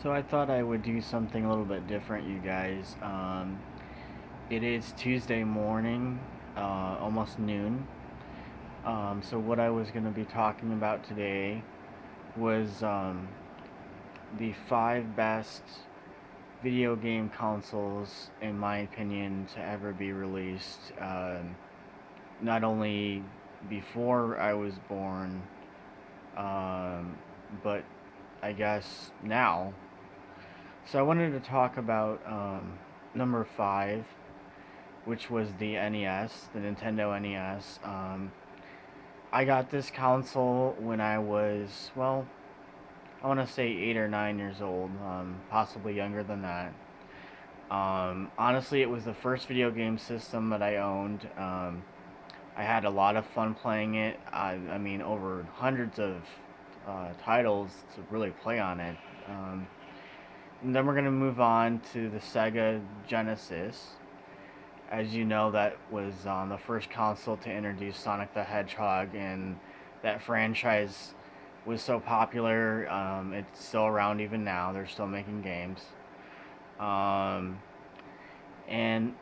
So I thought I would do something a little bit different, you guys. It is Tuesday morning, almost noon. So what I was going to be talking about today was the five best video game consoles, in my opinion, to ever be released. Not only before I was born, um, but I guess now. So I wanted to talk about number five, which was the NES, the Nintendo NES. I got this console when I was, well, I want to say 8 or 9 years old, possibly younger than that. Honestly, it was the first video game system that I owned. I had a lot of fun playing it. I mean, over hundreds of titles to really play on it. And then we're going to move on to the Sega Genesis. As you know, that was the first console to introduce Sonic the Hedgehog, and that franchise was so popular. It's still around even now. They're still making games. Um, and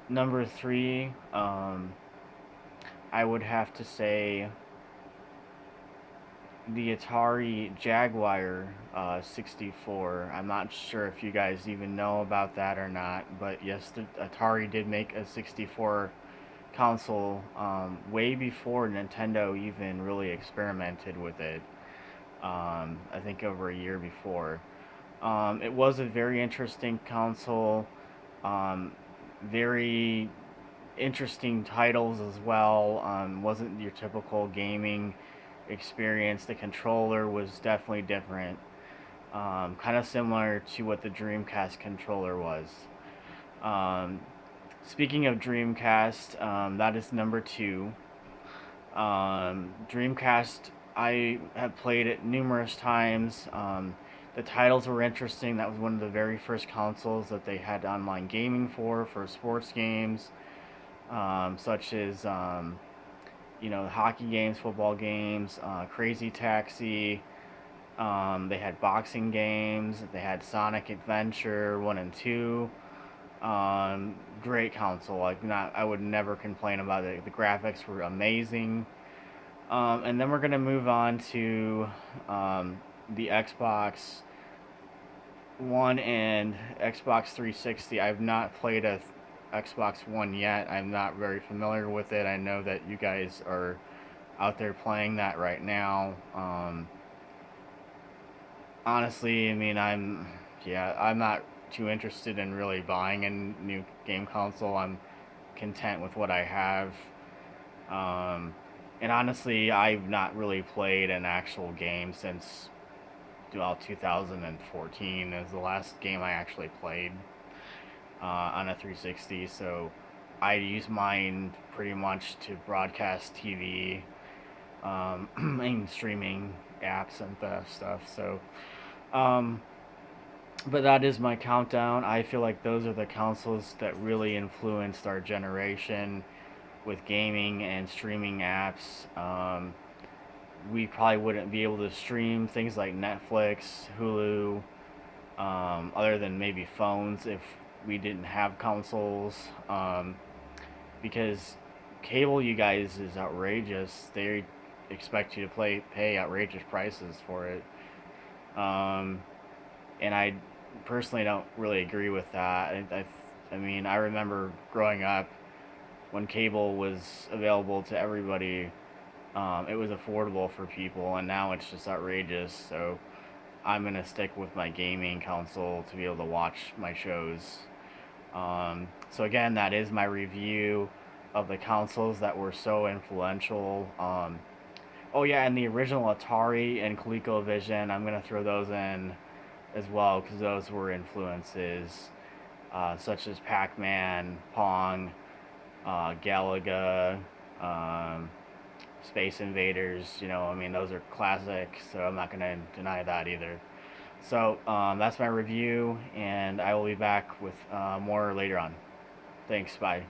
number three, I would have to say the Atari Jaguar 64. I'm not sure if you guys even know about that or not, but yes, the Atari did make a 64 console way before Nintendo even really experimented with it. I think over a year before. It was a very interesting console. Um, very interesting titles as well. Wasn't your typical gaming experience. The controller was definitely different. Kind of similar to what the Dreamcast controller was. Um, Speaking of Dreamcast, that is number two. Dreamcast, I have played it numerous times. The titles were interesting. That was one of the very first consoles that they had online gaming for sports games, such as hockey games, football games, Crazy Taxi. They had boxing games. They had Sonic Adventure 1 and 2. Great console. I would never complain about it. The graphics were amazing. And then we're gonna move on to the Xbox One and Xbox 360. I've not played a Xbox One yet. I'm not very familiar with it. I know that you guys are out there playing that right now. Honestly, I mean, I'm not too interested in really buying a new game console. I'm content with what I have. Um, and honestly, I've not really played an actual game since, well, 2014 is the last game I actually played on a 360. So I use mine pretty much to broadcast TV and streaming apps and stuff. So, um, but that is my countdown. I feel like those are the consoles that really influenced our generation with gaming and streaming apps. We probably wouldn't be able to stream things like Netflix, Hulu, other than maybe phones if we didn't have consoles. Because cable, you guys, is outrageous. They expect you to pay outrageous prices for it. Um, and I personally don't really agree with that. I mean, I remember growing up when cable was available to everybody. It was affordable for people, and now it's just outrageous. So I'm gonna stick with my gaming console to be able to watch my shows. So again, that is my review of the consoles that were so influential. Oh yeah, and the original Atari and ColecoVision, I'm gonna throw those in as well because those were influences such as Pac-Man, Pong, Galaga, um, Space Invaders. I mean, those are classic, so I'm not gonna deny that either. So that's my review, and I will be back with more later on. Thanks. Bye.